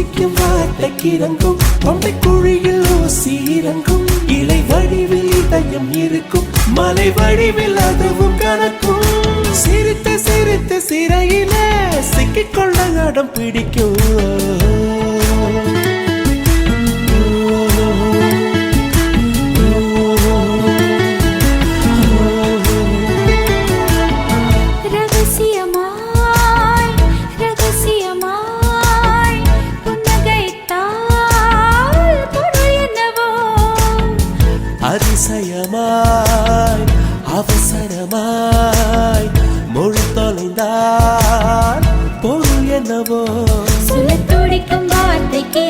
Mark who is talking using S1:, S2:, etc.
S1: துடிக்கும் வார்த்தைக்கு இறங்கும் தொண்டை குழியில் ஊசி இறங்கும் இலை வடிவில் இதயம் இருக்கும் மலை வடிவில் அதுவும் கணக்கும் சிரித்து சிரித்து சிறையில சிக்கிக்கொள்ள அடம் பிடிக்கும் அதிசயமாய் அவசரமாய் மொழி தொலைந்தால் பொருள் என்னவோ
S2: சொல்ல துடிக்கும் வார்த்தைக்கு